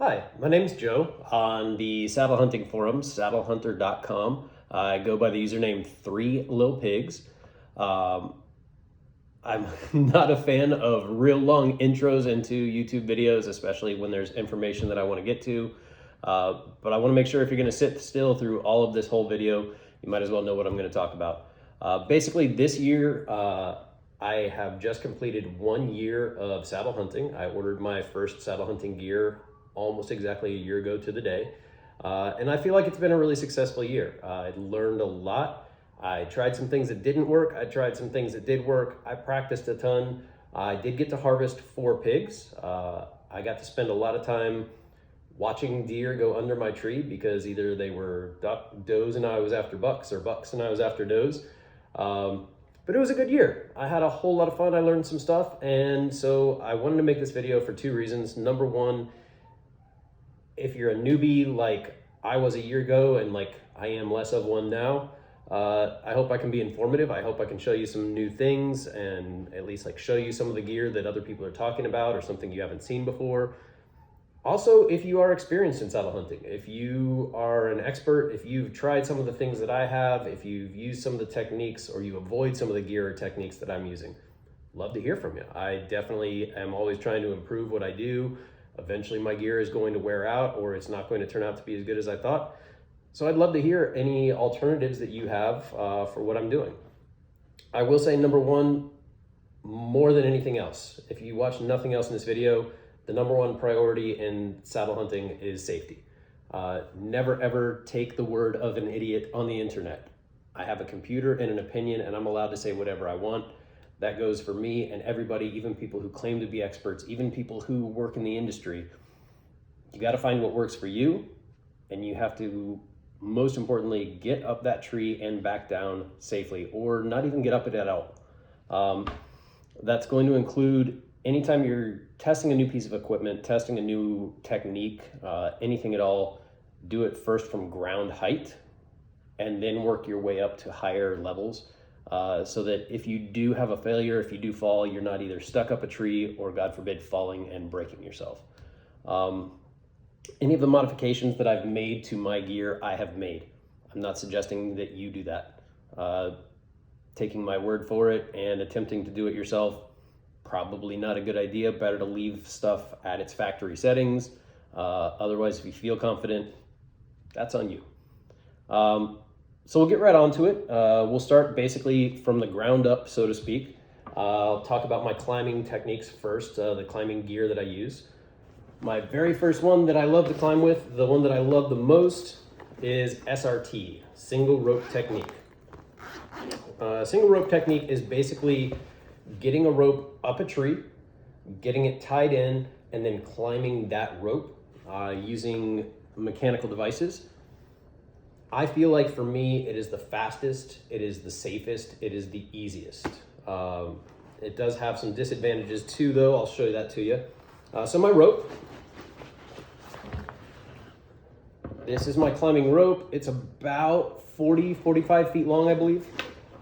Hi, my name's Joe on the saddle hunting forums, saddlehunter.com. I go by the username 3LilPigs. Um, I'm not a fan of real long intros into YouTube videos, especially when there's information that I want to get to. But I want to make sure if you're going to sit still through all of this whole video, you might as well know what I'm going to talk about. Basically, this year, I have just completed 1 year of saddle hunting. I ordered my first saddle hunting gear almost exactly a year ago to the day. And I feel like it's been a really successful year. I learned a lot. I tried some things that didn't work. I tried some things that did work. I practiced a ton. I did get to harvest 4 pigs. I got to spend a lot of time watching deer go under my tree because either they were does and I was after bucks, or bucks and I was after does. But it was a good year. I had a whole lot of fun. I learned some stuff. And so I wanted to make this video for 2 reasons. Number one, if you're a newbie like I was a year ago and like I am less of one now, I hope I can be informative. I hope I can show you some new things and at least like show you some of the gear that other people are talking about or something you haven't seen before. Also, if you are experienced in saddle hunting, if you are an expert, if you've tried some of the things that I have, if you've used some of the techniques or you avoid some of the gear or techniques that I'm using, love to hear from you. I definitely am always trying to improve what I do. Eventually my gear is going to wear out or it's not going to turn out to be as good as I thought. So I'd love to hear any alternatives that you have for what I'm doing. I will say, number one, more than anything else, if you watch nothing else in this video, the number one priority in saddle hunting is safety. Never ever take the word of an idiot on the internet. I have a computer and an opinion and I'm allowed to say whatever I want. That goes for me and everybody, even people who claim to be experts, even people who work in the industry. You got to find what works for you, and you have to, most importantly, get up that tree and back down safely, or not even get up it at all. That's going to include anytime you're testing a new piece of equipment, testing a new technique, anything at all, do it first from ground height and then work your way up to higher levels. So that if you do have a failure, if you do fall, you're not either stuck up a tree or, God forbid, falling and breaking yourself. Any of the modifications that I've made to my gear, I have made. I'm not suggesting that you do that. Taking my word for it and attempting to do it yourself, probably not a good idea. Better to leave stuff at its factory settings. Otherwise, if you feel confident, that's on you. So we'll get right onto it. We'll start basically from the ground up, so to speak. I'll talk about my climbing techniques first, the climbing gear that I use. My very first one that I love to climb with, the one that I love the most, is SRT, single rope technique. Single rope technique is basically getting a rope up a tree, getting it tied in, and then climbing that rope using mechanical devices. I feel like for me, it is the fastest, it is the safest, it is the easiest. It does have some disadvantages too, though. I'll show you that to you. So my rope, this is my climbing rope. It's about 45 feet long, I believe.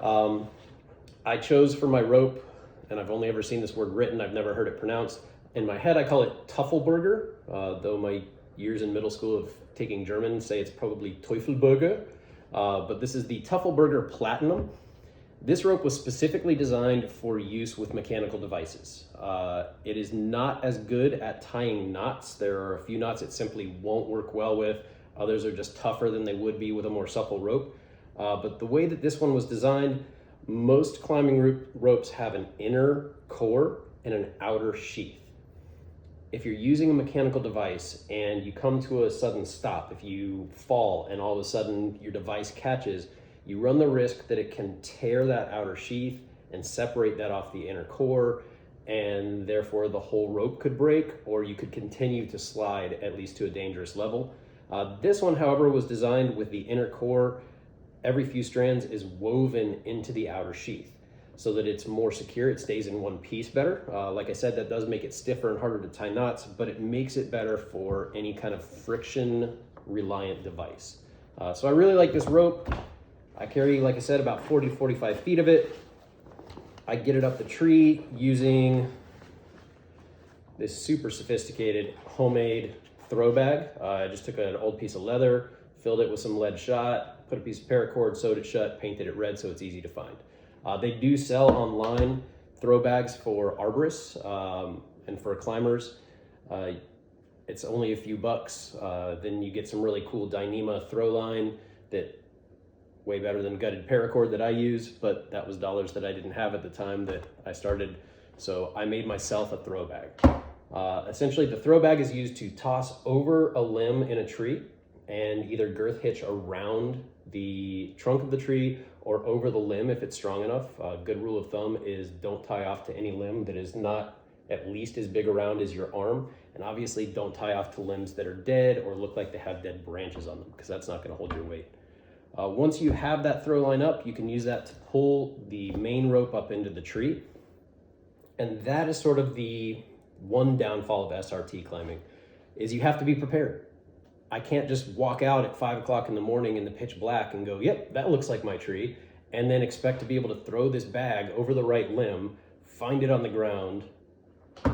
I chose for my rope, and I've only ever seen this word written, I've never heard it pronounced. In my head, I call it Tuffelberger, though my years in middle school of taking German say it's probably Teufelberger, but this is the Tuffelberger Platinum. This rope was specifically designed for use with mechanical devices. It is not as good at tying knots. There are a few knots it simply won't work well with. Others are just tougher than they would be with a more supple rope. But the way that this one was designed, most climbing ropes have an inner core and an outer sheath. If you're using a mechanical device and you come to a sudden stop, if you fall and all of a sudden your device catches, you run the risk that it can tear that outer sheath and separate that off the inner core, and therefore the whole rope could break, or you could continue to slide at least to a dangerous level. This one, however, was designed with the inner core. Every few strands is woven into the outer sheath so that it's more secure. It stays in one piece better. Like I said, that does make it stiffer and harder to tie knots, but it makes it better for any kind of friction-reliant device. So I really like this rope. I carry, like I said, about 40 to 45 feet of it. I get it up the tree using this super sophisticated homemade throw bag. I just took an old piece of leather, filled it with some lead shot, put a piece of paracord, sewed it shut, painted it red so it's easy to find. They do sell online throw bags for arborists and for climbers. It's only a few bucks. Then you get some really cool Dyneema throw line that way better than gutted paracord that I use, but that was dollars that I didn't have at the time that I started. So I made myself a throw bag. Essentially the throw bag is used to toss over a limb in a tree and either girth hitch around the trunk of the tree or over the limb if it's strong enough. A good rule of thumb is don't tie off to any limb that is not at least as big around as your arm. And obviously don't tie off to limbs that are dead or look like they have dead branches on them, because that's not gonna hold your weight. Once you have that throw line up, you can use that to pull the main rope up into the tree. And that is sort of the one downfall of SRT climbing, is you have to be prepared. I can't just walk out at 5 o'clock in the morning in the pitch black and go, yep, that looks like my tree, and then expect to be able to throw this bag over the right limb, find it on the ground,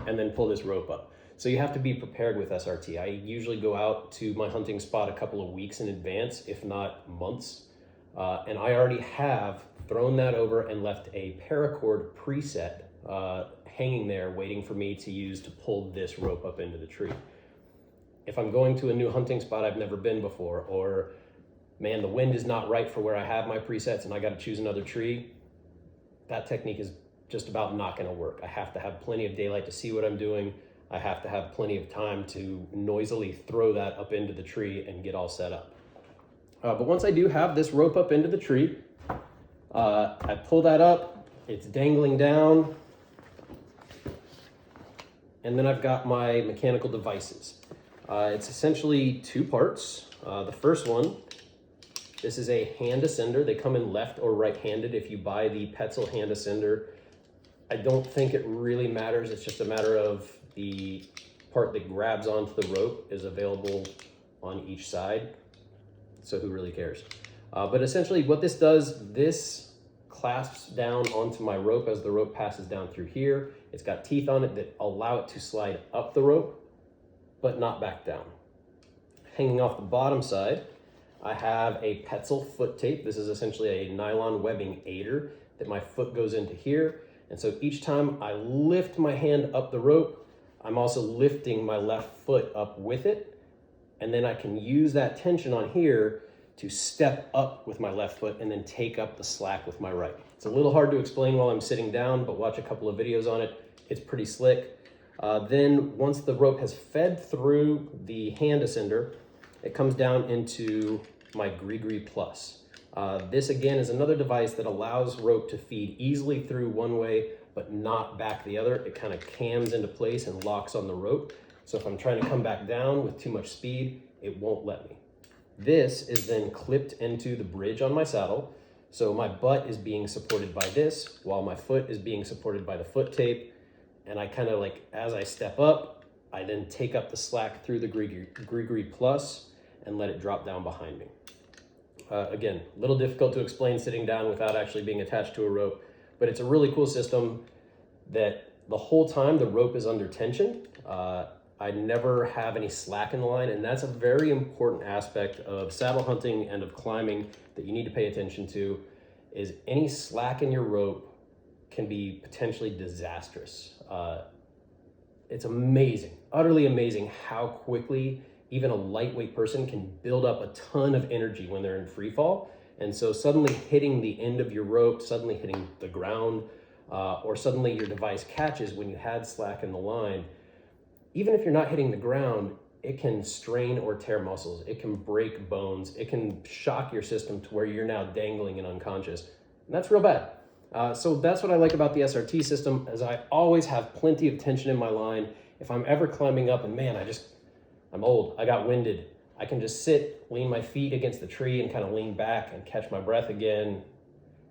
and then pull this rope up. So you have to be prepared with SRT. I usually go out to my hunting spot a couple of weeks in advance, if not months. And I already have thrown that over and left a paracord preset hanging there waiting for me to use to pull this rope up into the tree. If I'm going to a new hunting spot I've never been before, or man, the wind is not right for where I have my presets and I got to choose another tree, that technique is just about not going to work. I have to have plenty of daylight to see what I'm doing. I have to have plenty of time to noisily throw that up into the tree and get all set up. But once I do have this rope up into the tree, I pull that up, it's dangling down, and then I've got my mechanical devices. It's essentially two parts. The first one, this is a hand ascender. They come in left or right-handed. If you buy the Petzl hand ascender, I don't think it really matters. It's just a matter of the part that grabs onto the rope is available on each side. So who really cares? But essentially what this does, this clasps down onto my rope as the rope passes down through here. It's got teeth on it that allow it to slide up the rope, but not back down. Hanging off the bottom side, I have a Petzl foot tape. This is essentially a nylon webbing aider that my foot goes into here. And so each time I lift my hand up the rope, I'm also lifting my left foot up with it. And then I can use that tension on here to step up with my left foot and then take up the slack with my right. It's a little hard to explain while I'm sitting down, but watch a couple of videos on it. It's pretty slick. Then once the rope has fed through the hand ascender, it comes down into my Gree Plus. This again is another device that allows rope to feed easily through one way, but not back the other. It kind of cams into place and locks on the rope. So if I'm trying to come back down with too much speed, it won't let me. This is then clipped into the bridge on my saddle. So my butt is being supported by this while my foot is being supported by the foot tape. And I kind of like, as I step up, I then take up the slack through the Gree Plus and let it drop down behind me. Again, a little difficult to explain sitting down without actually being attached to a rope, but it's a really cool system that the whole time the rope is under tension. I never have any slack in the line, and that's a very important aspect of saddle hunting and of climbing that you need to pay attention to, is any slack in your rope can be potentially disastrous. It's amazing, utterly amazing how quickly even a lightweight person can build up a ton of energy when they're in free fall. And so suddenly hitting the end of your rope, suddenly hitting the ground, or suddenly your device catches when you had slack in the line, even if you're not hitting the ground, it can strain or tear muscles. It can break bones. It can shock your system to where you're now dangling and unconscious. And that's real bad. So that's what I like about the SRT system, is I always have plenty of tension in my line. If I'm ever climbing up and man, I'm old, I got winded, I can just sit, lean my feet against the tree and kind of lean back and catch my breath again.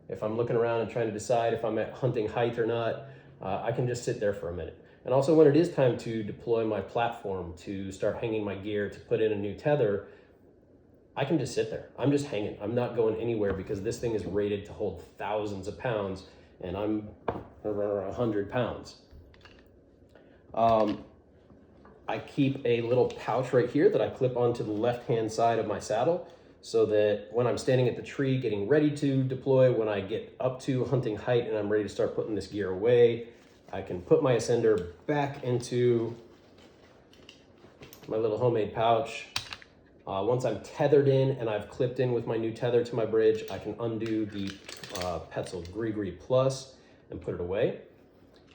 If I'm looking around and trying to decide if I'm at hunting height or not, I can just sit there for a minute. And also when it is time to deploy my platform, to start hanging my gear, to put in a new tether, I can just sit there. I'm just hanging. I'm not going anywhere because this thing is rated to hold thousands of pounds and I'm over 100 pounds. I keep a little pouch right here that I clip onto the left-hand side of my saddle so that when I'm standing at the tree getting ready to deploy, when I get up to hunting height and I'm ready to start putting this gear away, I can put my ascender back into my little homemade pouch. Once I'm tethered in and I've clipped in with my new tether to my bridge, I can undo the Petzl Gree Plus and put it away.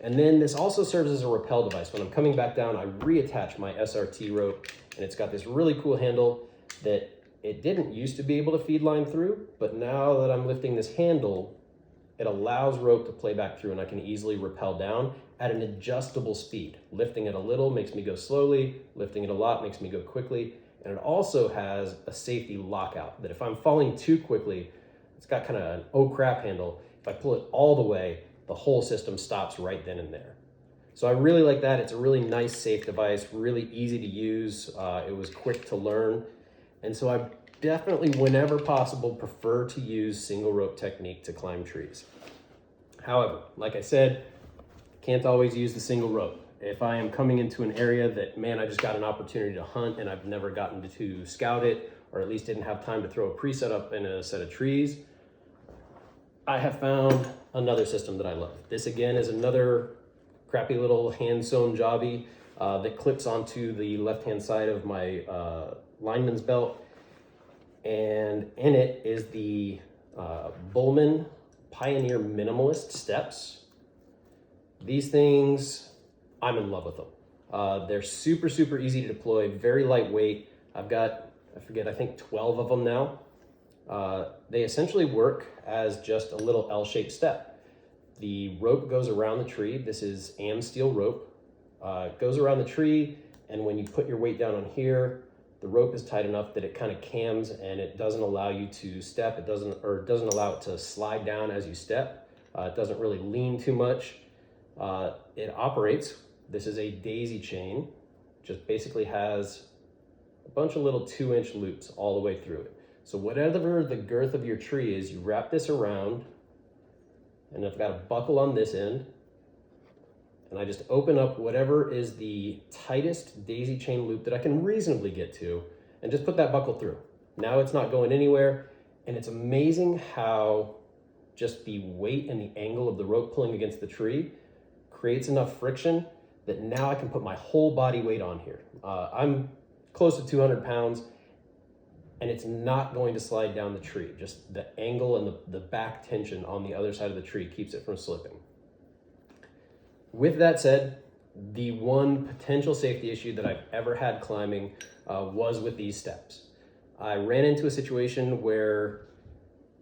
And then this also serves as a rappel device. When I'm coming back down, I reattach my SRT rope, and it's got this really cool handle that it didn't used to be able to feed line through, but now that I'm lifting this handle, it allows rope to play back through, and I can easily rappel down at an adjustable speed. Lifting it a little makes me go slowly, lifting it a lot makes me go quickly, and it also has a safety lockout that if I'm falling too quickly, it's got kind of an oh crap handle. If I pull it all the way, the whole system stops right then and there. So I really like that. It's a really nice, safe device, really easy to use. It was quick to learn. And so I definitely, whenever possible, prefer to use single rope technique to climb trees. However, like I said, can't always use the single rope. If I am coming into an area that, man, I just got an opportunity to hunt and I've never gotten to scout it, or at least didn't have time to throw a preset up in a set of trees, I have found another system that I love. This again is another crappy little hand-sewn jobby that clips onto the left-hand side of my lineman's belt. And in it is the Bullman Pioneer Minimalist Steps. These things, I'm in love with them. They're super, super easy to deploy, very lightweight. I've got, I think 12 of them now. They essentially work as just a little L-shaped step. The rope goes around the tree. This is AM steel rope. It goes around the tree, and when you put your weight down on here, the rope is tight enough that it kind of cams and it doesn't allow you to step. It doesn't allow it to slide down as you step. It doesn't really lean too much. It operates. This is a daisy chain. Just basically has a bunch of little 2-inch loops all the way through it. So whatever the girth of your tree is, you wrap this around, and I've got a buckle on this end, and I just open up whatever is the tightest daisy chain loop that I can reasonably get to, and just put that buckle through. Now it's not going anywhere, and it's amazing how just the weight and the angle of the rope pulling against the tree creates enough friction that now I can put my whole body weight on here. I'm close to 200 pounds, and it's not going to slide down the tree. Just the angle and the back tension on the other side of the tree keeps it from slipping. With that said, the one potential safety issue that I've ever had climbing was with these steps. I ran into a situation where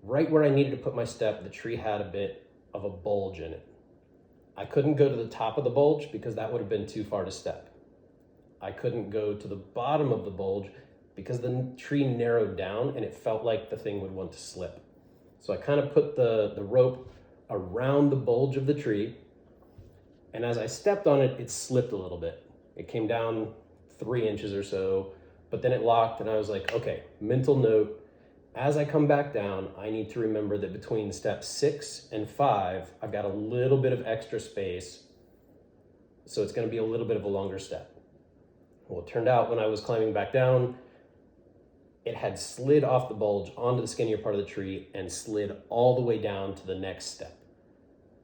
right where I needed to put my step, the tree had a bit of a bulge in it. I couldn't go to the top of the bulge because that would have been too far to step. I couldn't go to the bottom of the bulge because the tree narrowed down and it felt like the thing would want to slip. So I kind of put the rope around the bulge of the tree, and as I stepped on it, it slipped a little bit. It came down 3 inches or so, but then it locked, and I was like, okay, mental note, as I come back down, I need to remember that between step 6 and 5, I've got a little bit of extra space, so it's gonna be a little bit of a longer step. Well, it turned out when I was climbing back down, it had slid off the bulge onto the skinnier part of the tree and slid all the way down to the next step.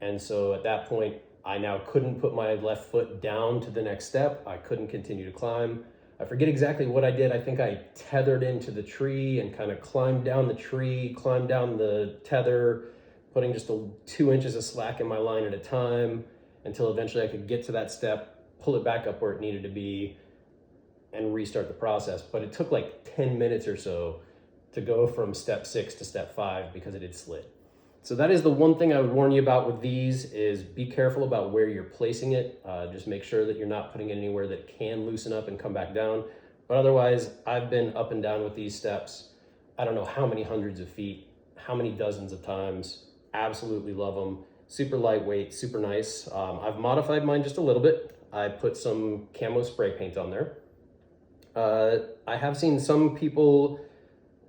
And so at that point, I now couldn't put my left foot down to the next step. I couldn't continue to climb. I forget exactly what I did. I think I tethered into the tree and kind of climbed down the tree, climbed down the tether, putting just 2 inches of slack in my line at a time until eventually I could get to that step, pull it back up where it needed to be, and restart the process. But it took like 10 minutes or so to go from step 6 to step 5 because it had slid. So that is the one thing I would warn you about with these is be careful about where you're placing it. Just make sure that you're not putting it anywhere that can loosen up and come back down. But otherwise, I've been up and down with these steps. I don't know how many hundreds of feet, how many dozens of times. Absolutely love them. Super lightweight, super nice. I've modified mine just a little bit. I put some camo spray paint on there. I have seen some people,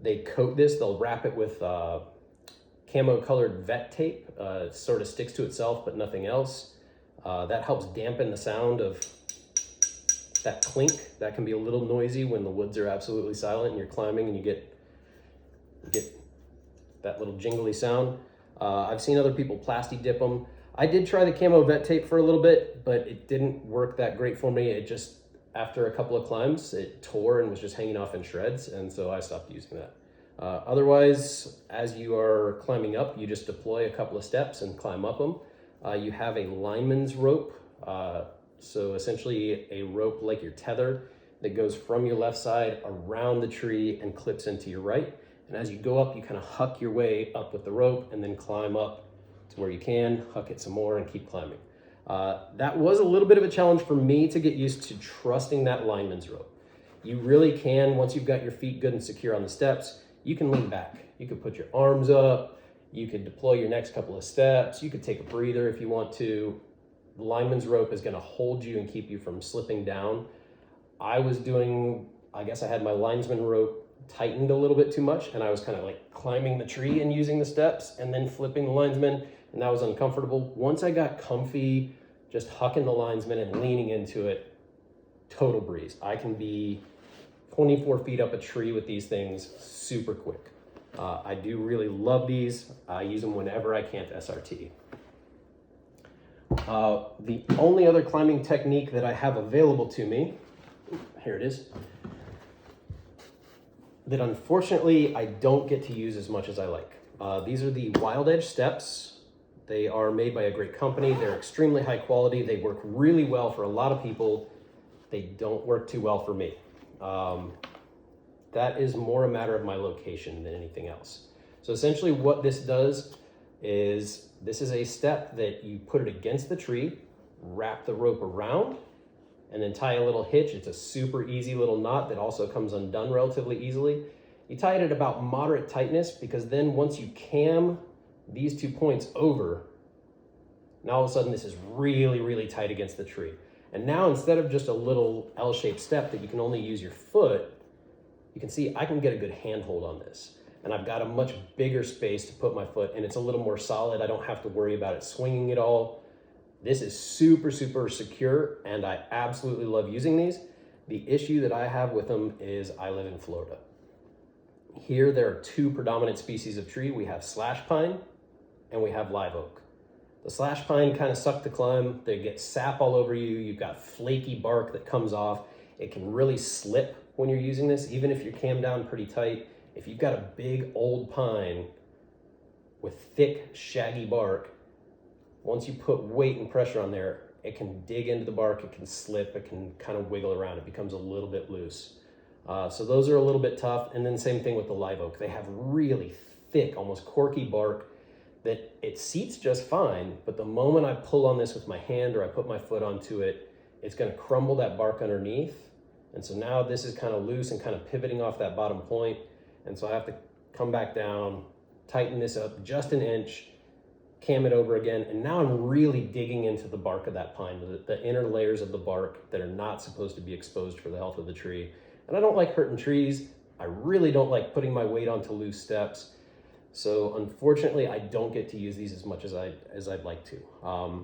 they coat this, they'll wrap it with camo colored vet tape. It sort of sticks to itself, but nothing else. That helps dampen the sound of that clink, that can be a little noisy when the woods are absolutely silent and you're climbing and you get that little jingly sound. I've seen other people plasti dip them. I did try the camo vet tape for a little bit, but it didn't work that great for me. It just, after a couple of climbs, it tore and was just hanging off in shreds, and so I stopped using that. Otherwise, as you are climbing up, you just deploy a couple of steps and climb up them. You have a lineman's rope, so essentially a rope like your tether that goes from your left side around the tree and clips into your right. And as you go up, you kind of huck your way up with the rope and then climb up to where you can, huck it some more and keep climbing. That was a little bit of a challenge for me to get used to trusting that lineman's rope. You really can, once you've got your feet good and secure on the steps, you can lean back. You could put your arms up, you could deploy your next couple of steps, you could take a breather if you want to. The lineman's rope is gonna hold you and keep you from slipping down. I guess I had my linesman rope tightened a little bit too much, and I was kind of like climbing the tree and using the steps and then flipping the linesman, and that was uncomfortable. Once I got comfy, just hucking the linesman and leaning into it, total breeze. I can be 24 feet up a tree with these things super quick. I do really love these. I use them whenever I can't SRT. The only other climbing technique that I have available to me, here it is, that unfortunately I don't get to use as much as I like. These are the Wild Edge steps. They are made by a great company. They're extremely high quality. They work really well for a lot of people. They don't work too well for me. That is more a matter of my location than anything else. So essentially what this does is, this is a step that you put it against the tree, wrap the rope around, and then tie a little hitch. It's a super easy little knot that also comes undone relatively easily. You tie it at about moderate tightness, because then once you cam these 2 points over, now all of a sudden this is really, really tight against the tree. And now instead of just a little L-shaped step that you can only use your foot, you can see I can get a good handhold on this. And I've got a much bigger space to put my foot, and it's a little more solid. I don't have to worry about it swinging at all. This is super, super secure, and I absolutely love using these. The issue that I have with them is I live in Florida. Here there are 2 predominant species of tree. We have slash pine and we have live oak. The slash pine kind of suck to climb. They get sap all over you. You've got flaky bark that comes off. It can really slip when you're using this, even if you're cammed down pretty tight. If you've got a big old pine with thick, shaggy bark, once you put weight and pressure on there, it can dig into the bark, it can slip, it can kind of wiggle around, it becomes a little bit loose. So those are a little bit tough. And then same thing with the live oak. They have really thick, almost corky bark that it seats just fine, but the moment I pull on this with my hand or I put my foot onto it, it's gonna crumble that bark underneath. And so now this is kind of loose and kind of pivoting off that bottom point. And so I have to come back down, tighten this up just an inch, cam it over again, and now I'm really digging into the bark of that pine, the inner layers of the bark that are not supposed to be exposed for the health of the tree. And I don't like hurting trees. I really don't like putting my weight onto loose steps. So unfortunately, I don't get to use these as much as I'd like to.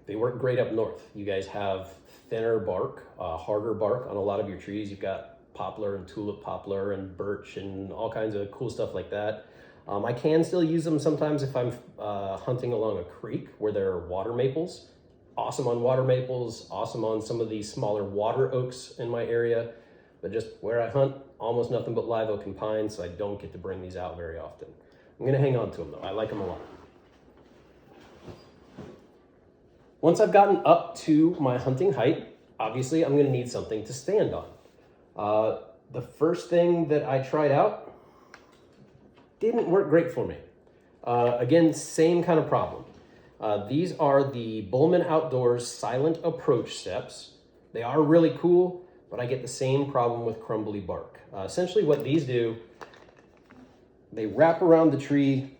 They work great up north. You guys have thinner bark, harder bark on a lot of your trees. You've got poplar and tulip poplar and birch and all kinds of cool stuff like that. I can still use them sometimes if I'm hunting along a creek where there are water maples. Awesome on water maples, awesome on some of these smaller water oaks in my area. But just where I hunt, almost nothing but live oak and pine, so I don't get to bring these out very often. I'm gonna hang on to them though, I like them a lot. Once I've gotten up to my hunting height, obviously I'm gonna need something to stand on. The first thing that I tried out didn't work great for me. Again, same kind of problem. These are the Bullman Outdoors Silent Approach Steps. They are really cool, but I get the same problem with crumbly bark. Essentially what these do, they wrap around the tree,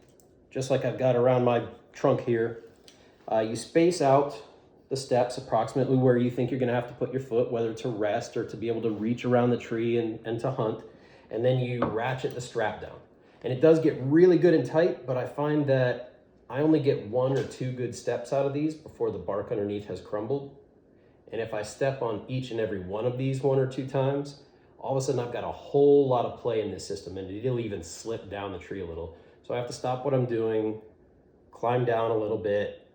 just like I've got around my trunk here. You space out the steps approximately where you think you're gonna have to put your foot, whether to rest or to be able to reach around the tree and to hunt, and then you ratchet the strap down. And it does get really good and tight, but I find that I only get 1 or 2 good steps out of these before the bark underneath has crumbled. And if I step on each and every one of these 1 or 2 times, all of a sudden I've got a whole lot of play in this system, and it'll even slip down the tree a little. So I have to stop what I'm doing, climb down a little bit,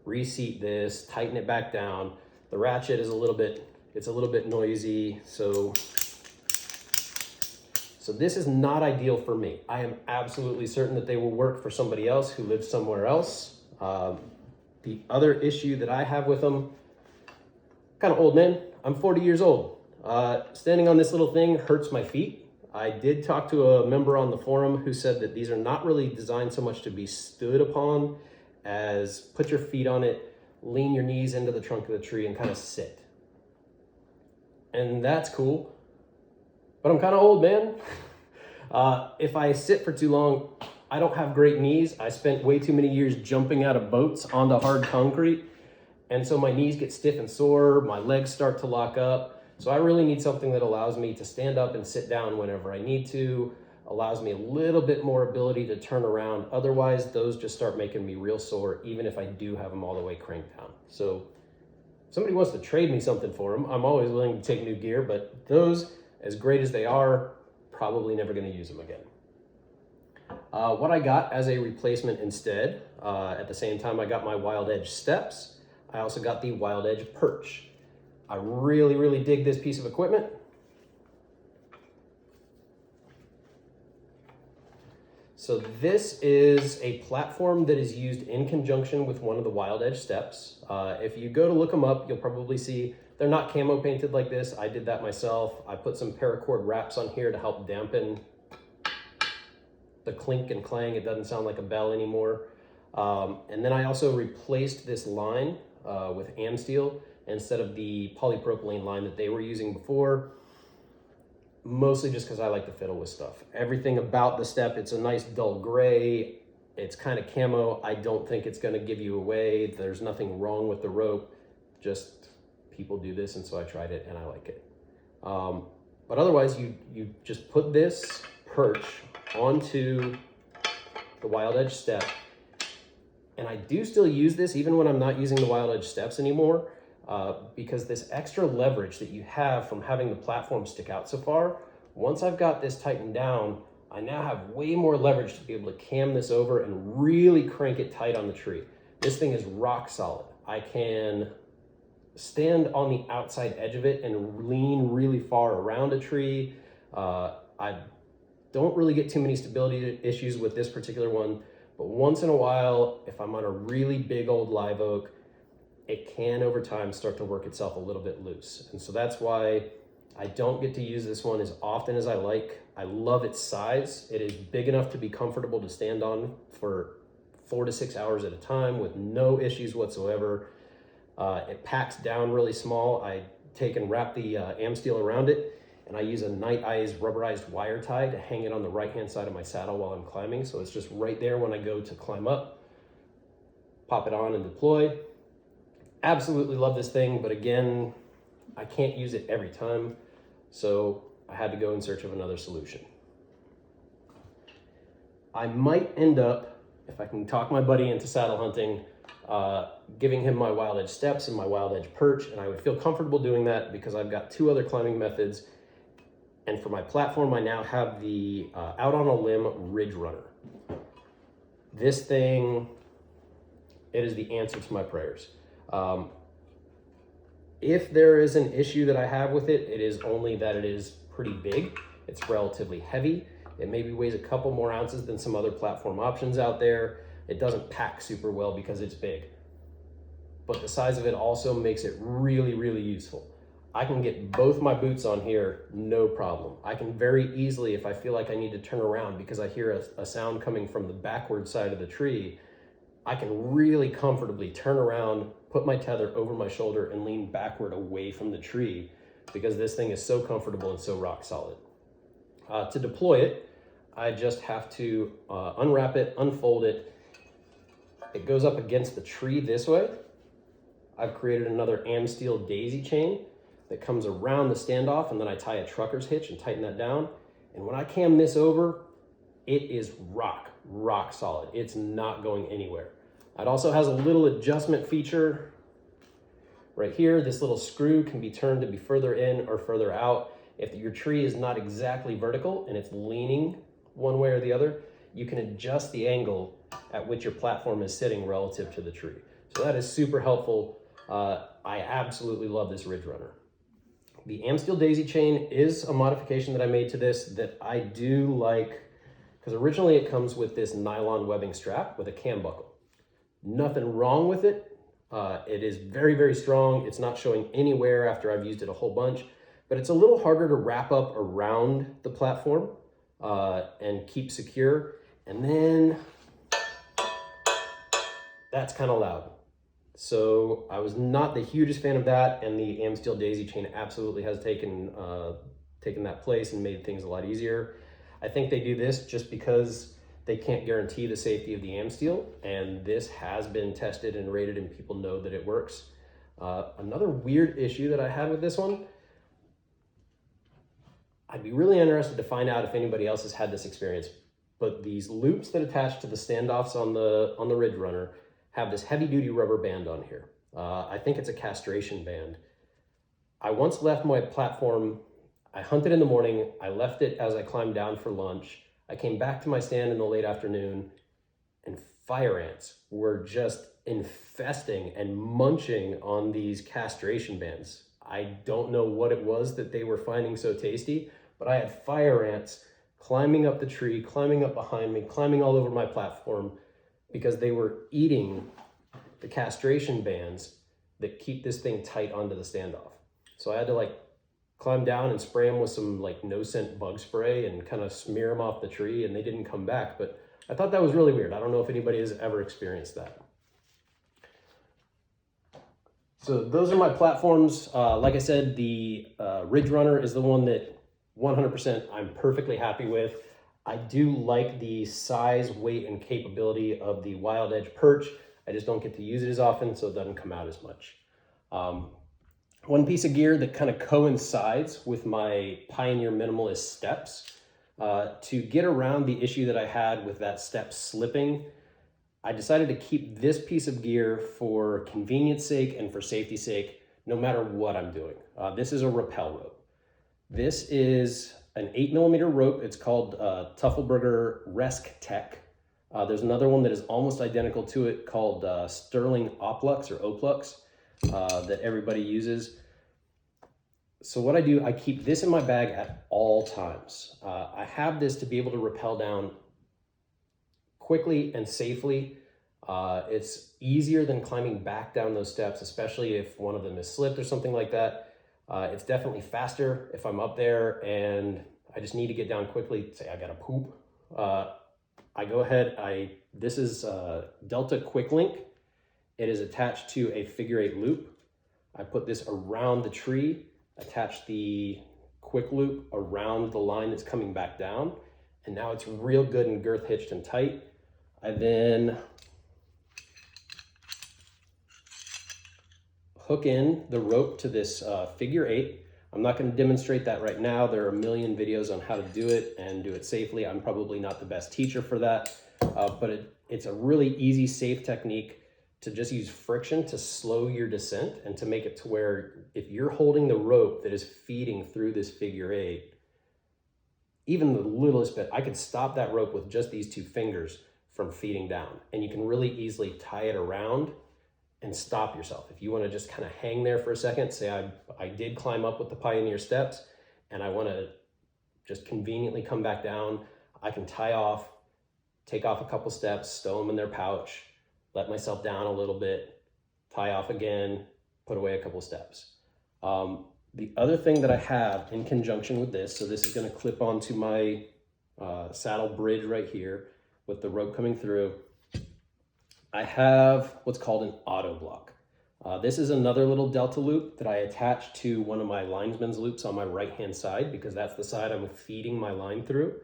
reseat this, tighten it back down. The ratchet is a little bit noisy, so this is not ideal for me. I am absolutely certain that they will work for somebody else who lives somewhere else. The other issue that I have with them, kind of old man, I'm 40 years old. Standing on this little thing hurts my feet. I did talk to a member on the forum who said that these are not really designed so much to be stood upon as put your feet on it, lean your knees into the trunk of the tree and kind of sit. And that's cool, but I'm kind of old, man. If I sit for too long, I don't have great knees. I spent way too many years jumping out of boats onto hard concrete. And so my knees get stiff and sore, my legs start to lock up. So I really need something that allows me to stand up and sit down whenever I need to, allows me a little bit more ability to turn around. Otherwise, those just start making me real sore, even if I do have them all the way cranked down. So if somebody wants to trade me something for them, I'm always willing to take new gear, but those, as great as they are, probably never gonna use them again. What I got as a replacement instead, at the same time I got my Wild Edge steps, I also got the Wild Edge perch. I really, really dig this piece of equipment. So this is a platform that is used in conjunction with one of the Wild Edge steps. If you go to look them up, you'll probably see they're not camo painted like this. I did that myself. I put some paracord wraps on here to help dampen the clink and clang. It doesn't sound like a bell anymore. And then I also replaced this line with Amsteel instead of the polypropylene line that they were using before, mostly just because I like to fiddle with stuff. Everything about the step, it's a nice dull gray. It's kind of camo. I don't think it's going to give you away. There's nothing wrong with the rope. Just people do this, and so I tried it and I like it. But otherwise, you just put this perch onto the Wild Edge step. And I do still use this even when I'm not using the Wild Edge steps anymore, because this extra leverage that you have from having the platform stick out so far, once I've got this tightened down, I now have way more leverage to be able to cam this over and really crank it tight on the tree. This thing is rock solid. I can stand on the outside edge of it and lean really far around a tree. I don't really get too many stability issues with this particular one, but once in a while, if I'm on a really big old live oak, it can over time start to work itself a little bit loose. And so that's why I don't get to use this one as often as I like. I love its size. It is big enough to be comfortable to stand on for 4 to 6 hours at a time with no issues whatsoever. It packs down really small. I take and wrap the Amsteel around it, and I use a Night Eyes rubberized wire tie to hang it on the right-hand side of my saddle while I'm climbing. So it's just right there when I go to climb up, pop it on and deploy. Absolutely love this thing, but again, I can't use it every time. So I had to go in search of another solution. I might end up, if I can talk my buddy into saddle hunting, giving him my Wild Edge steps and my Wild Edge perch, and I would feel comfortable doing that because I've got 2 other climbing methods. And for my platform, I now have the Out on a Limb Ridge Runner. This thing, it is the answer to my prayers. If there is an issue that I have with it, it is only that it is pretty big. It's relatively heavy. It maybe weighs a couple more ounces than some other platform options out there. It doesn't pack super well because it's big. But the size of it also makes it really, really useful. I can get both my boots on here, no problem. I can very easily, if I feel like I need to turn around because I hear a sound coming from the backward side of the tree, I can really comfortably turn around, put my tether over my shoulder and lean backward away from the tree because this thing is so comfortable and so rock solid. To deploy it, I just have to unwrap it, unfold it. It goes up against the tree this way. I've created another Amsteel daisy chain that comes around the standoff, and then I tie a trucker's hitch and tighten that down. And when I cam this over, it is rock solid. It's not going anywhere. It also has a little adjustment feature right here. This little screw can be turned to be further in or further out. If your tree is not exactly vertical and it's leaning one way or the other, you can adjust the angle at which your platform is sitting relative to the tree. So that is super helpful. I absolutely love this ridge runner. The Amsteel daisy chain is a modification that I made to this that I do like, because originally it comes with this nylon webbing strap with a cam buckle. Nothing wrong with it. It is very, very strong. It's not showing any wear after I've used it a whole bunch, but it's a little harder to wrap up around the platform and keep secure. And then that's kind of loud. So I was not the hugest fan of that, and the Amsteel daisy chain absolutely has taken that place and made things a lot easier. I think they do this just because they can't guarantee the safety of the Amsteel, and this has been tested and rated and people know that it works. Another weird issue that I had with this one, I'd be really interested to find out if anybody else has had this experience, but these loops that attach to the standoffs on the Ridge Runner have this heavy duty rubber band on here. I think it's a castration band. I once left my platform, I hunted in the morning, I left it as I climbed down for lunch. I came back to my stand in the late afternoon and fire ants were just infesting and munching on these castration bands. I don't know what it was that they were finding so tasty, but I had fire ants climbing up the tree, climbing up behind me, climbing all over my platform because they were eating the castration bands that keep this thing tight onto the standoff. So I had to climb down and spray them with some no scent bug spray and kind of smear them off the tree, and they didn't come back. But I thought that was really weird. I don't know if anybody has ever experienced that. So those are my platforms. Like I said, the Ridge Runner is the one that 100% I'm perfectly happy with. I do like the size, weight, and capability of the Wild Edge perch. I just don't get to use it as often, so it doesn't come out as much. One piece of gear that kind of coincides with my Pioneer Minimalist steps, to get around the issue that I had with that step slipping, I decided to keep this piece of gear for convenience sake and for safety's sake, no matter what I'm doing. This is a rappel rope. This is an 8mm rope. It's called Tuffelberger Resk Tech. There's another one that is almost identical to it called Sterling Oplux or Oplux that everybody uses. So what I do, I keep this in my bag at all times. I have this to be able to rappel down quickly and safely. It's easier than climbing back down those steps, especially if one of them is slipped or something like that. It's definitely faster if I'm up there and I just need to get down quickly, say I gotta poop. I go ahead, this is Delta Quick Link. It is attached to a figure-8 loop. I put this around the tree, attach the quick loop around the line that's coming back down, and now it's real good and girth hitched and tight. I then hook in the rope to this figure-8. I'm not going to demonstrate that right now. There are a million videos on how to do it and do it safely. I'm probably not the best teacher for that, but it's a really easy, safe technique to just use friction to slow your descent and to make it to where if you're holding the rope that is feeding through this figure-8, even the littlest bit, I could stop that rope with just these two fingers from feeding down, and you can really easily tie it around and stop yourself. If you want to just kind of hang there for a second, say I did climb up with the Pioneer steps and I want to just conveniently come back down, I can tie off, take off a couple steps, stow them in their pouch, let myself down a little bit, tie off again, put away a couple steps. The other thing that I have in conjunction with this, so this is going to clip onto my saddle bridge right here with the rope coming through, I have what's called an auto block. This is another little Delta loop that I attach to one of my linesman's loops on my right-hand side because that's the side I'm feeding my line through.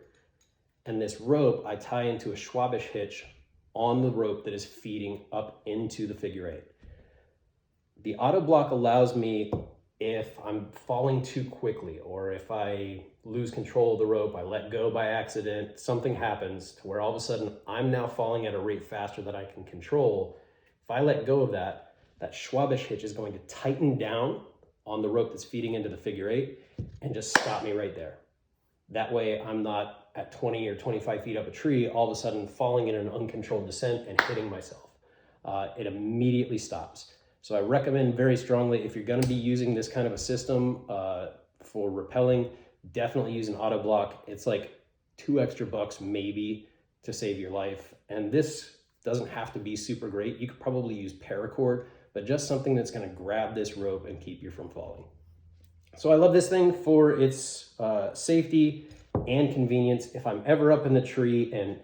And this rope I tie into a Schwabish hitch on the rope that is feeding up into the figure-8. The auto block allows me, if I'm falling too quickly or if I lose control of the rope, I let go by accident, something happens to where all of a sudden I'm now falling at a rate faster than I can control. If I let go of that, that Schwabish hitch is going to tighten down on the rope that's feeding into the figure eight and just stop me right there. That way I'm not at 20 or 25 feet up a tree, all of a sudden falling in an uncontrolled descent and hitting myself. It immediately stops. So I recommend very strongly, if you're gonna be using this kind of a system for rappelling, definitely use an auto block. It's like $2 extra maybe to save your life. And this doesn't have to be super great. You could probably use paracord, but just something that's gonna grab this rope and keep you from falling. So I love this thing for its safety and convenience. If I'm ever up in the tree and,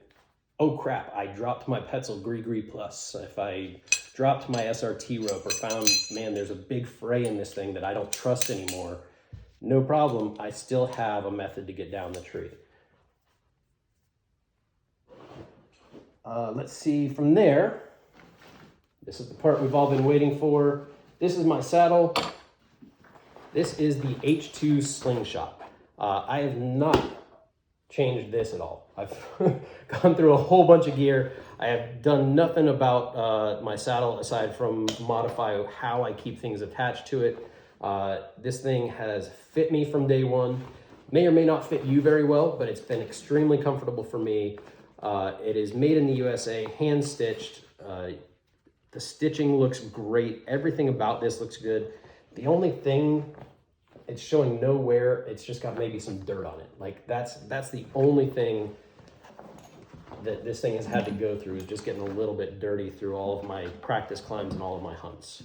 oh crap, I dropped my Petzl Gree Plus. If I dropped my SRT rope or found, man, there's a big fray in this thing that I don't trust anymore, no problem, I still have a method to get down the tree. Let's see from there. This is the part we've all been waiting for. This is my saddle. This is the H2 Slingshot. I have not changed this at all. I've gone through a whole bunch of gear. I have done nothing about my saddle aside from modify how I keep things attached to it. This thing has fit me from day one. May or may not fit you very well, but it's been extremely comfortable for me. It is made in the USA, hand stitched. The stitching looks great. Everything about this looks good. The only thing, it's showing no wear. It's just got maybe some dirt on it. Like that's the only thing that this thing has had to go through, is just getting a little bit dirty through all of my practice climbs and all of my hunts.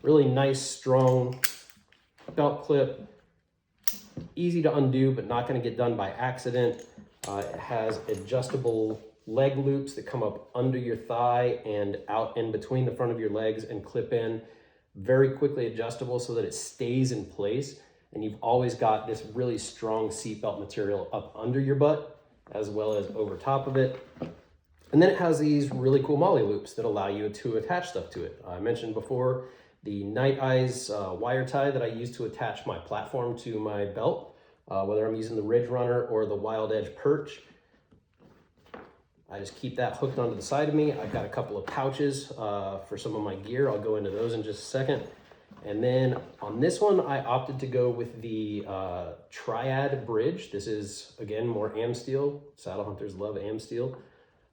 Really nice, strong belt clip. Easy to undo, but not going to get done by accident. It has adjustable leg loops that come up under your thigh and out in between the front of your legs and clip in. Very quickly adjustable so that it stays in place. And you've always got this really strong seatbelt material up under your butt as well as over top of it. And then it has these really cool molly loops that allow you to attach stuff to it. I mentioned before the Night Eyes wire tie that I use to attach my platform to my belt, whether I'm using the Ridge Runner or the Wild Edge Perch. I just keep that hooked onto the side of me. I've got a couple of pouches for some of my gear. I'll go into those in just a second. And then on this one, I opted to go with the Triad Bridge. This is, again, more am steel. Saddle hunters love am steel.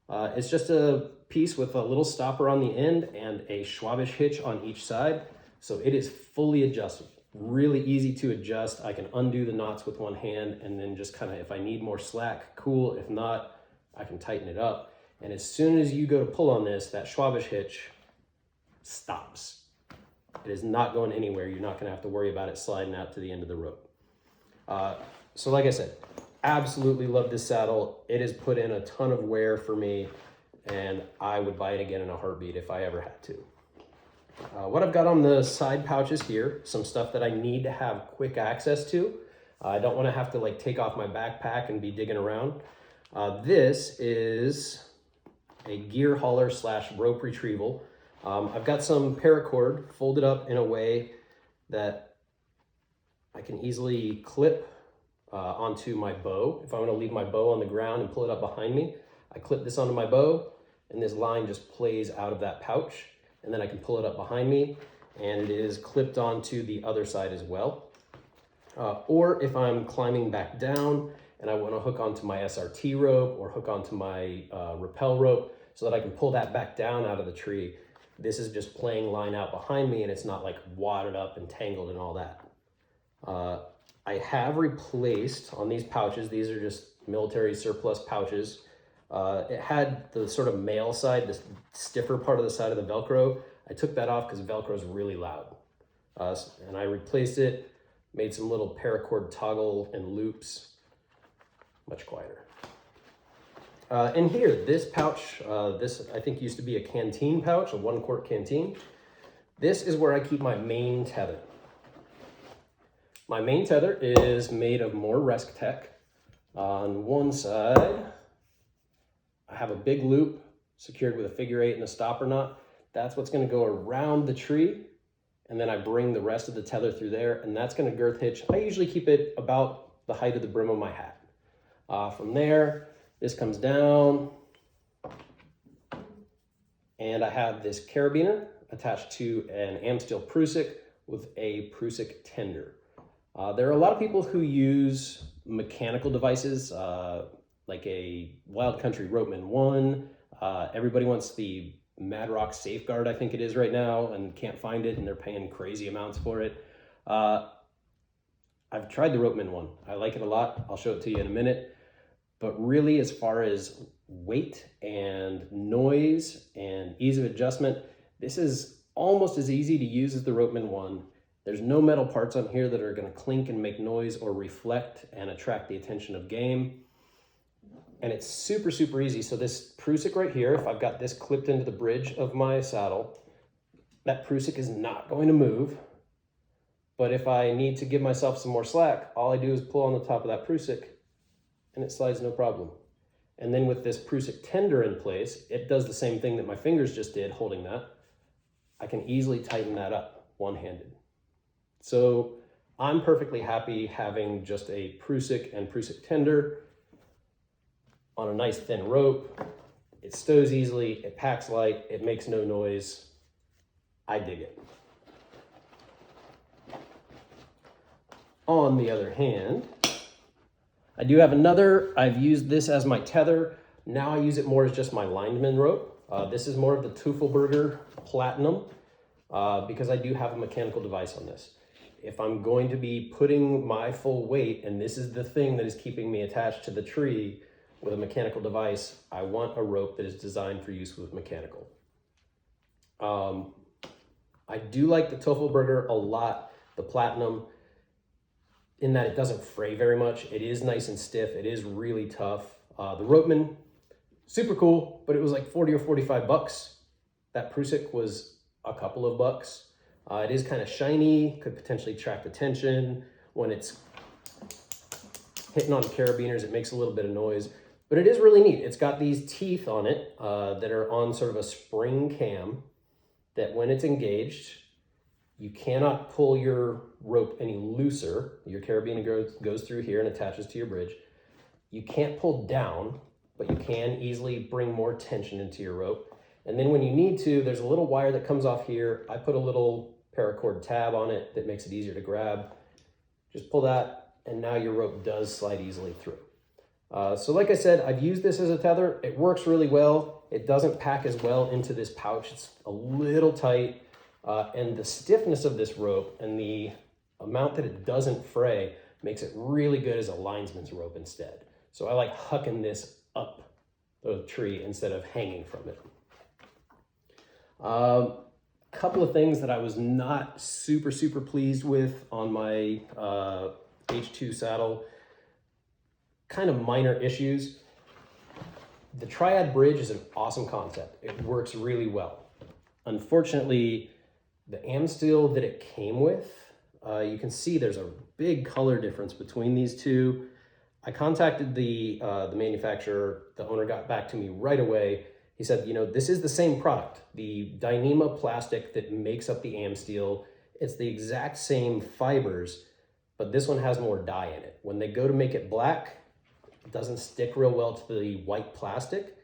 It's just a piece with a little stopper on the end and a Schwabish hitch on each side. So it is fully adjustable. Really easy to adjust. I can undo the knots with one hand and then just kind of, if I need more slack, cool. If not, I can tighten it up. And as soon as you go to pull on this, that Schwabish hitch stops. It is not going anywhere. You're not gonna have to worry about it sliding out to the end of the rope. So like I said, absolutely love this saddle. It has put in a ton of wear for me, and I would buy it again in a heartbeat if I ever had to. What I've got on the side pouches here, some stuff that I need to have quick access to. I don't wanna have to like take off my backpack and be digging around. This is a gear hauler / rope retrieval. I've got some paracord folded up in a way that I can easily clip onto my bow. If I want to leave my bow on the ground and pull it up behind me, I clip this onto my bow and this line just plays out of that pouch, and then I can pull it up behind me and it is clipped onto the other side as well. Or if I'm climbing back down and I want to hook onto my SRT rope or hook onto my rappel rope so that I can pull that back down out of the tree, this is just playing line out behind me and it's not like wadded up and tangled and all that. I have replaced on these pouches, these are just military surplus pouches. It had the sort of male side, this stiffer part of the side of the Velcro. I took that off because Velcro is really loud. And I replaced it, made some little paracord toggle and loops, much quieter. And here, this pouch, this I think used to be a canteen pouch, a 1-quart canteen. This is where I keep my main tether. My main tether is made of more Resctech. On one side, I have a big loop secured with a figure 8 and a stopper knot. That's what's gonna go around the tree. And then I bring the rest of the tether through there, and that's gonna girth hitch. I usually keep it about the height of the brim of my hat. From there, this comes down, and I have this carabiner. attached to an Amsteel Prusik with a Prusik tender. There are a lot of people who use mechanical devices like a Wild Country Ropeman 1. Everybody wants the Mad Rock Safeguard, I think it is right now, and can't find it, and they're paying crazy amounts for it. I've tried the Ropeman 1. I like it a lot. I'll show it to you in a minute. But really, as far as weight and noise and ease of adjustment, this is almost as easy to use as the Ropeman 1. There's no metal parts on here that are going to clink and make noise or reflect and attract the attention of game. And it's super, super easy. So this Prusik right here, if I've got this clipped into the bridge of my saddle, that Prusik is not going to move. But if I need to give myself some more slack, all I do is pull on the top of that Prusik and it slides no problem. And then with this Prusik tender in place, it does the same thing that my fingers just did holding that. I can easily tighten that up one-handed. So I'm perfectly happy having just a Prusik and Prusik tender on a nice thin rope. It stows easily, it packs light, it makes no noise. I dig it. On the other hand, I do have another. I've used this as my tether. Now I use it more as just my lineman rope. This is more of the Teufelberger Platinum because I do have a mechanical device on this. If I'm going to be putting my full weight, and this is the thing that is keeping me attached to the tree with a mechanical device, I want a rope that is designed for use with mechanical. I do like the Teufelberger a lot, the Platinum, in that it doesn't fray very much. It is nice and stiff. It is really tough. The Ropeman, super cool, but it was like 40 or 45 bucks. That Prusik was a couple of bucks. It is kind of shiny, could potentially attract attention. When it's hitting on carabiners, it makes a little bit of noise, but it is really neat. It's got these teeth on it that are on sort of a spring cam that when it's engaged, you cannot pull your rope any looser. Your carabiner goes through here and attaches to your bridge. You can't pull down, but you can easily bring more tension into your rope. And then when you need to, there's a little wire that comes off here. I put a little paracord tab on it that makes it easier to grab. Just pull that, and now your rope does slide easily through. So like I said, I've used this as a tether. It works really well. It doesn't pack as well into this pouch. It's a little tight. And the stiffness of this rope and the amount that it doesn't fray makes it really good as a linesman's rope instead. So I like hucking this up the tree instead of hanging from it. Couple of things that I was not super, super pleased with on my H2 saddle, kind of minor issues. The triad bridge is an awesome concept. It works really well. Unfortunately, the Amsteel that it came with, you can see there's a big color difference between these two. I contacted the manufacturer. The owner got back to me right away. He said, you know, this is the same product. The Dyneema plastic that makes up the Amsteel, it's the exact same fibers, but this one has more dye in it. When they go to make it black, it doesn't stick real well to the white plastic.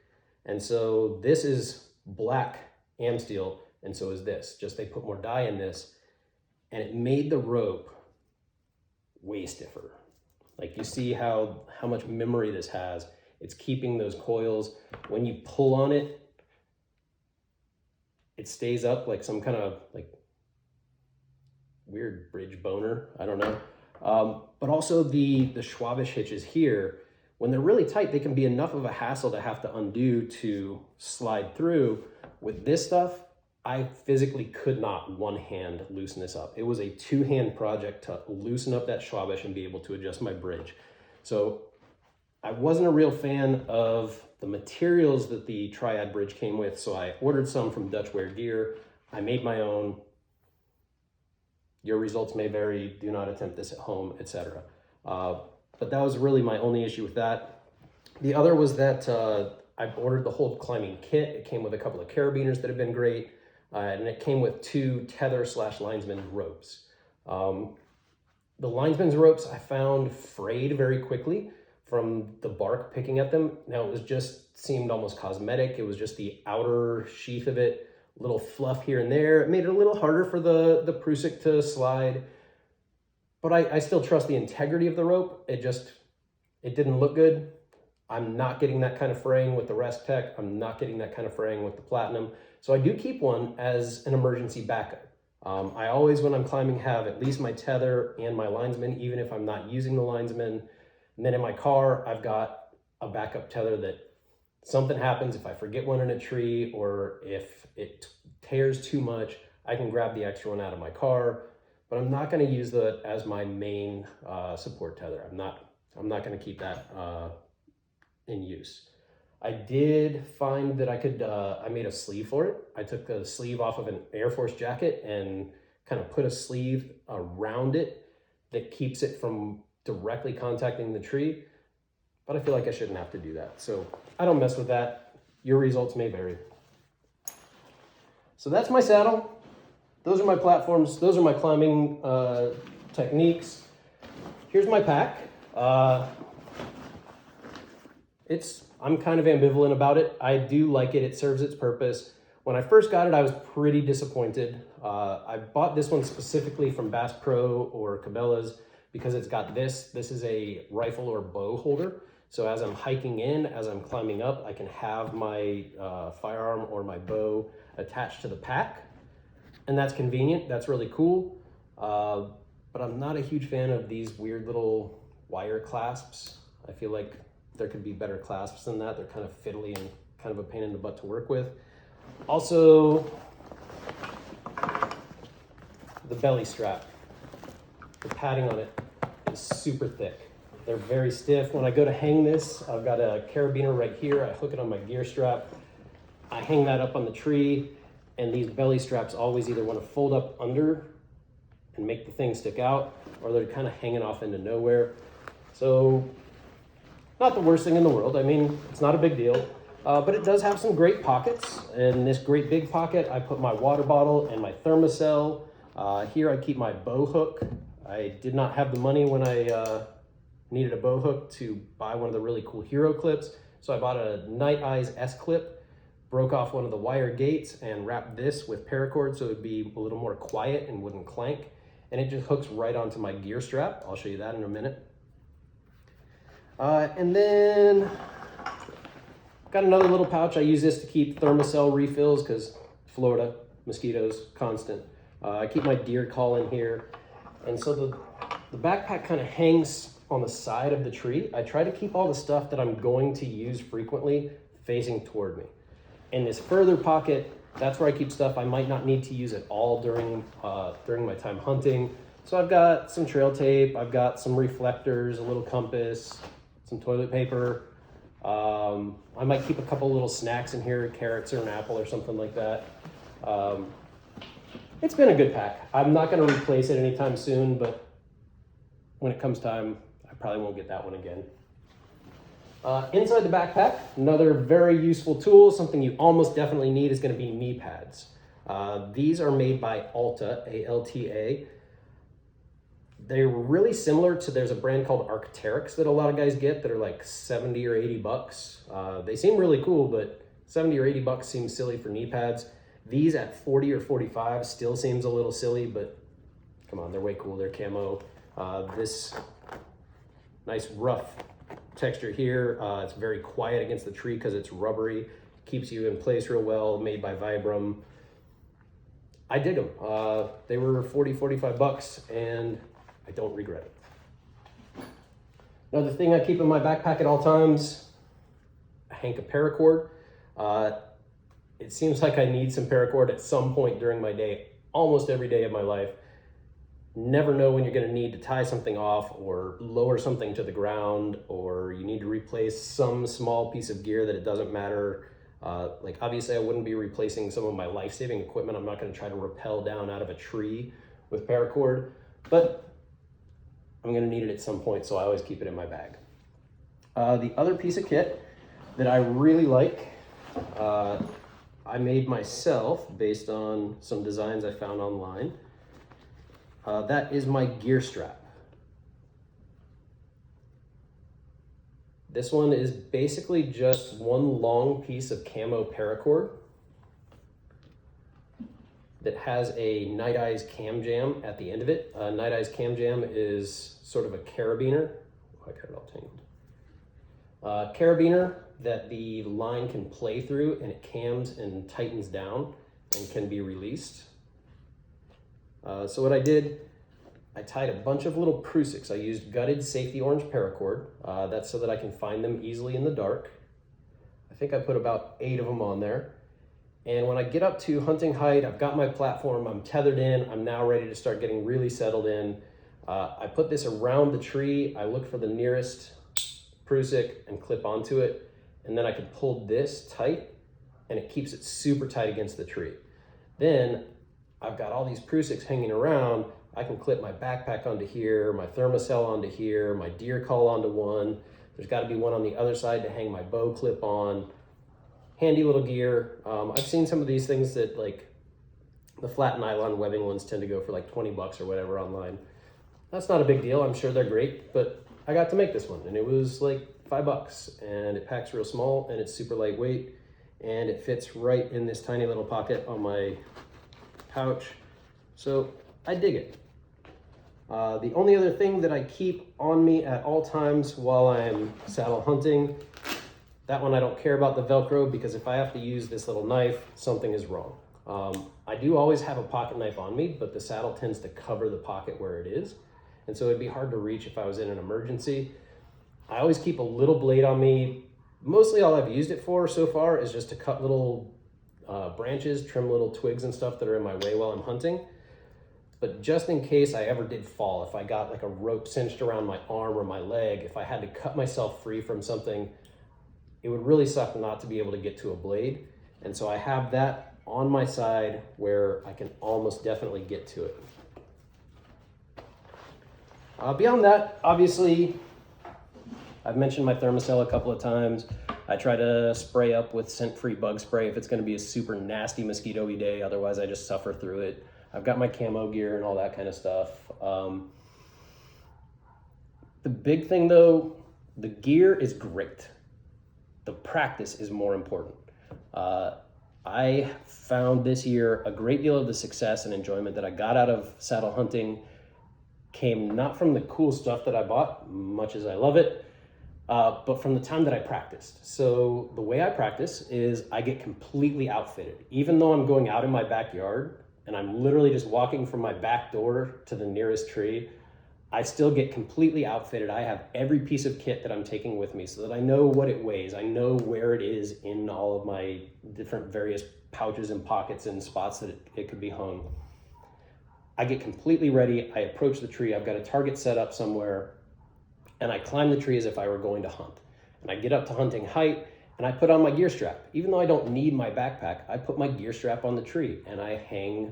And so this is black Amsteel, and so is this. Just they put more dye in this, and it made the rope way stiffer. Like you see how much memory this has. It's keeping those coils. When you pull on it, it stays up like some kind of like weird bridge boner. I don't know. But also the Schwabish hitches here, when they're really tight, they can be enough of a hassle to have to undo to slide through. With this stuff, I physically could not one hand loosen this up. It was a two-hand project to loosen up that Schwabish and be able to adjust my bridge. So I wasn't a real fan of the materials that the Triad bridge came with, so I ordered some from Dutch Wear Gear. I made my own. Your results may vary. Do not attempt this at home, etc. But that was really my only issue with that. The other was that I ordered the whole climbing kit. It came with a couple of carabiners that have been great, and it came with 2 tether/linesman ropes. The linesman's ropes I found frayed very quickly from the bark picking at them. Now it was just seemed almost cosmetic. It was just the outer sheath of it little fluff here and there. It made it a little harder for the Prusik to slide, but I still trust the integrity of the rope. It didn't look good. I'm not getting that kind of fraying with the Rest Tech. I'm not getting that kind of fraying with the Platinum. So I do keep one as an emergency backup. I always, when I'm climbing, have at least my tether and my linesman, even if I'm not using the linesman. And then in my car, I've got a backup tether that something happens, if I forget one in a tree or if it tears too much, I can grab the extra one out of my car. But I'm not going to use that as my main support tether. I'm not going to keep that in use. I did find that I made a sleeve for it. I took the sleeve off of an Air Force jacket and kind of put a sleeve around it that keeps it from directly contacting the tree. But I feel like I shouldn't have to do that. So I don't mess with that. Your results may vary. So that's my saddle. Those are my platforms. Those are my climbing techniques. Here's my pack. I'm kind of ambivalent about it. I do like it. It serves its purpose. When I first got it, I was pretty disappointed. I bought this one specifically from Bass Pro or Cabela's because it's got this. This is a rifle or bow holder. So as I'm hiking in, as I'm climbing up, I can have my firearm or my bow attached to the pack. And that's convenient. That's really cool. But I'm not a huge fan of these weird little wire clasps. I feel like there could be better clasps than that. They're kind of fiddly and kind of a pain in the butt to work with. Also, the belly strap. The padding on it is super thick. They're very stiff. When I go to hang this, I've got a carabiner right here. I hook it on my gear strap. I hang that up on the tree, and these belly straps always either want to fold up under and make the thing stick out, or they're kind of hanging off into nowhere. So, not the worst thing in the world. I mean, it's not a big deal, but it does have some great pockets. In this great big pocket, I put my water bottle and my thermocell. Here I keep my bow hook. I did not have the money when I needed a bow hook to buy one of the really cool Hero clips. So I bought a Night Eyes S-clip, broke off one of the wire gates and wrapped this with paracord so it would be a little more quiet and wouldn't clank. And it just hooks right onto my gear strap. I'll show you that in a minute. And then got another little pouch. I use this to keep thermocell refills because Florida, mosquitoes, constant. I keep my deer call in here. And so the backpack kind of hangs on the side of the tree. I try to keep all the stuff that I'm going to use frequently facing toward me. In this further pocket, that's where I keep stuff I might not need to use at all during my time hunting. So I've got some trail tape, I've got some reflectors, a little compass, some toilet paper. I might keep a couple little snacks in here, carrots or an apple or something like that. It's been a good pack. I'm not going to replace it anytime soon, but when it comes time, I probably won't get that one again. Inside the backpack, another very useful tool, something you almost definitely need is going to be knee pads. These are made by Alta, A-L-T-A. They're really similar to, there's a brand called Arc'teryx that a lot of guys get that are like 70 or 80 bucks. They seem really cool, but 70 or 80 bucks seems silly for knee pads. These at 40 or 45 still seems a little silly, but come on, they're way cool. They're camo. This nice rough texture here. It's very quiet against the tree because it's rubbery. Keeps you in place real well, made by Vibram. I dig them. They were 40, 45 bucks, and I don't regret it. Another thing I keep in my backpack at all times, a hank of paracord. It seems like I need some paracord at some point during my day, almost every day of my life. Never know when you're going to need to tie something off or lower something to the ground, or you need to replace some small piece of gear that it doesn't matter. Like obviously I wouldn't be replacing some of my life-saving equipment. I'm not going to try to rappel down out of a tree with paracord, but I'm going to need it at some point, so I always keep it in my bag. The other piece of kit that I really like, I made myself based on some designs I found online. That is my gear strap. This one is basically just one long piece of camo paracord. that has a Night Eyes cam jam at the end of it. Night Eyes cam jam is sort of a carabiner. Oh, I got it all tangled. Carabiner that the line can play through, and it cams and tightens down and can be released. So what I did, I tied a bunch of little Prusiks. I used gutted safety orange paracord. That's so that I can find them easily in the dark. I think I put about 8 of them on there. And when I get up to hunting height, I've got my platform, I'm tethered in, I'm now ready to start getting really settled in. I put this around the tree. I look for the nearest Prusik and clip onto it. And then I can pull this tight, and it keeps it super tight against the tree. Then I've got all these Prusiks hanging around. I can clip my backpack onto here, my thermocell onto here, my deer call onto one. There's got to be one on the other side to hang my bow clip on. Handy little gear. I've seen some of these things that, like the flat nylon webbing ones, tend to go for like 20 bucks or whatever online. That's not a big deal. I'm sure they're great, but I got to make this one, and it was like $5, and it packs real small, and it's super lightweight, and it fits right in this tiny little pocket on my pouch. So I dig it. The only other thing that I keep on me at all times while I'm saddle hunting, that one I don't care about the Velcro, because if I have to use this little knife, something is wrong. I do always have a pocket knife on me, but the saddle tends to cover the pocket where it is. And so it'd be hard to reach if I was in an emergency. I always keep a little blade on me. Mostly all I've used it for so far is just to cut little branches, trim little twigs and stuff that are in my way while I'm hunting. But just in case I ever did fall, if I got like a rope cinched around my arm or my leg, if I had to cut myself free from something, it would really suck not to be able to get to a blade. And so I have that on my side where I can almost definitely get to it. Beyond that, obviously, I've mentioned my thermocell a couple of times. I try to spray up with scent-free bug spray if it's going to be a super nasty mosquito-y day. Otherwise, I just suffer through it. I've got my camo gear and all that kind of stuff. The big thing, though, the gear is great. The practice is more important. I found this year a great deal of the success and enjoyment that I got out of saddle hunting came not from the cool stuff that I bought, much as I love it, but from the time that I practiced. So the way I practice is I get completely outfitted. Even though I'm going out in my backyard and I'm literally just walking from my back door to the nearest tree, I still get completely outfitted. I have every piece of kit that I'm taking with me so that I know what it weighs. I know where it is in all of my different various pouches and pockets and spots that it could be hung. I get completely ready. I approach the tree. I've got a target set up somewhere, and I climb the tree as if I were going to hunt. And I get up to hunting height, and I put on my gear strap. Even though I don't need my backpack, I put my gear strap on the tree, and I hang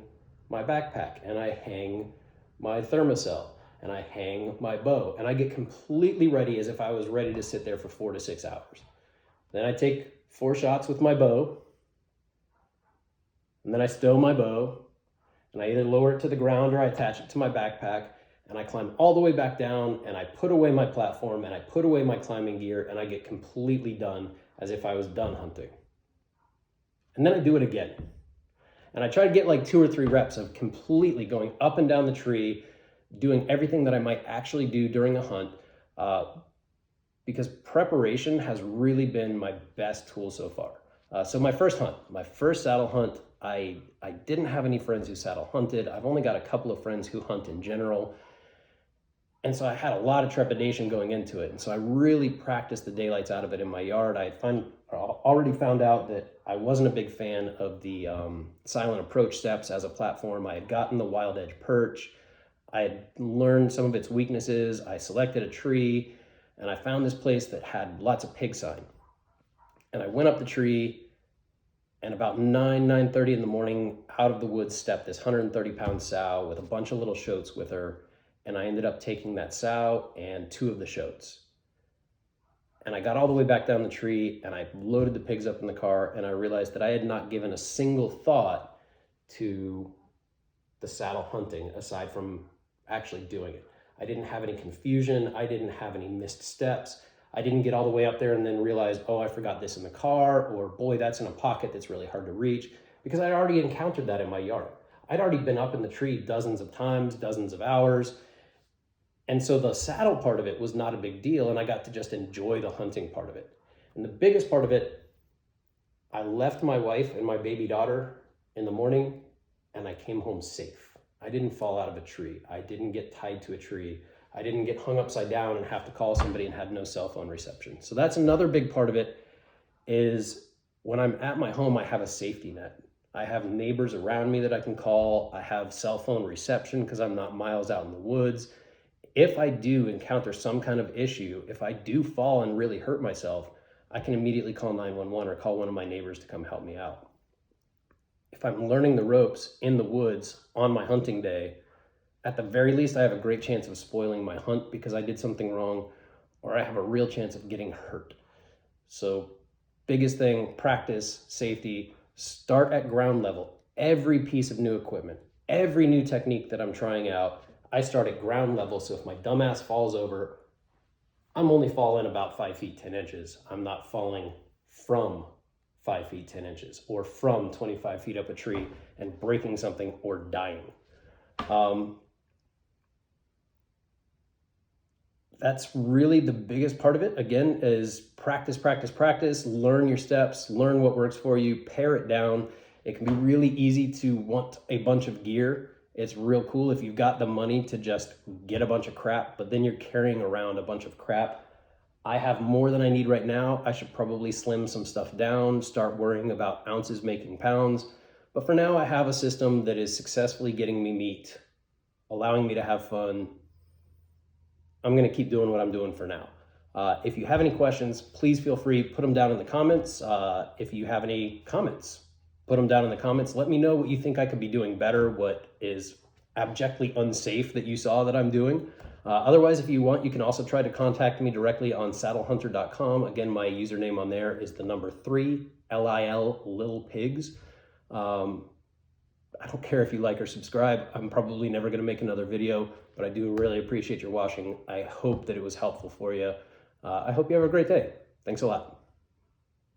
my backpack, and I hang my thermocell, and I hang my bow, and I get completely ready as if I was ready to sit there for 4 to 6 hours. Then I take 4 shots with my bow, and then I stow my bow, and I either lower it to the ground or I attach it to my backpack, and I climb all the way back down, and I put away my platform, and I put away my climbing gear, and I get completely done as if I was done hunting. And then I do it again. And I try to get like 2 or 3 reps of completely going up and down the tree, doing everything that I might actually do during a hunt, because preparation has really been my best tool so far. So my first hunt, my first saddle hunt, I didn't have any friends who saddle hunted. I've only got a couple of friends who hunt in general. And so I had a lot of trepidation going into it. And so I really practiced the daylights out of it in my yard. I already found out that I wasn't a big fan of the silent approach steps as a platform. I had gotten the Wild Edge perch. I had learned some of its weaknesses. I selected a tree, and I found this place that had lots of pig sign. And I went up the tree, and about 9:30 in the morning, out of the woods stepped this 130-pound sow with a bunch of little shoats with her. And I ended up taking that sow and 2 of the shoats. And I got all the way back down the tree, and I loaded the pigs up in the car, and I realized that I had not given a single thought to the saddle hunting aside from actually doing it. I didn't have any confusion. I didn't have any missed steps. I didn't get all the way up there and then realize, oh, I forgot this in the car, or boy, that's in a pocket that's really hard to reach, because I already encountered that in my yard. I'd already been up in the tree dozens of times, dozens of hours. And so the saddle part of it was not a big deal, and I got to just enjoy the hunting part of it. And the biggest part of it, I left my wife and my baby daughter in the morning, and I came home safe. I didn't fall out of a tree. I didn't get tied to a tree. I didn't get hung upside down and have to call somebody and had no cell phone reception. So that's another big part of it, is when I'm at my home, I have a safety net. I have neighbors around me that I can call. I have cell phone reception because I'm not miles out in the woods. If I do encounter some kind of issue, if I do fall and really hurt myself, I can immediately call 911 or call one of my neighbors to come help me out. If I'm learning the ropes in the woods on my hunting day, at the very least, I have a great chance of spoiling my hunt because I did something wrong, or I have a real chance of getting hurt. So biggest thing, practice, safety, start at ground level. Every piece of new equipment, every new technique that I'm trying out, I start at ground level, so if my dumbass falls over, I'm only falling about 5 feet, 10 inches. I'm not falling from 5 feet, 10 inches, or from 25 feet up a tree and breaking something or dying. That's really the biggest part of it. Again, is practice, practice, practice, learn your steps, learn what works for you, pare it down. It can be really easy to want a bunch of gear. It's real cool if you've got the money to just get a bunch of crap, but then you're carrying around a bunch of crap. I have more than I need right now. I should probably slim some stuff down, start worrying about ounces making pounds. But for now, I have a system that is successfully getting me meat, allowing me to have fun. I'm gonna keep doing what I'm doing for now. If you have any questions, please feel free, put them down in the comments. If you have any comments, put them down in the comments. Let me know what you think I could be doing better, what is abjectly unsafe that you saw that I'm doing. Otherwise, if you want, you can also try to contact me directly on saddlehunter.com. Again, my username on there is the number 3, LIL, Lil Pigs. I don't care if you like or subscribe. I'm probably never gonna make another video, but I do really appreciate your watching. I hope that it was helpful for you. I hope you have a great day. Thanks a lot.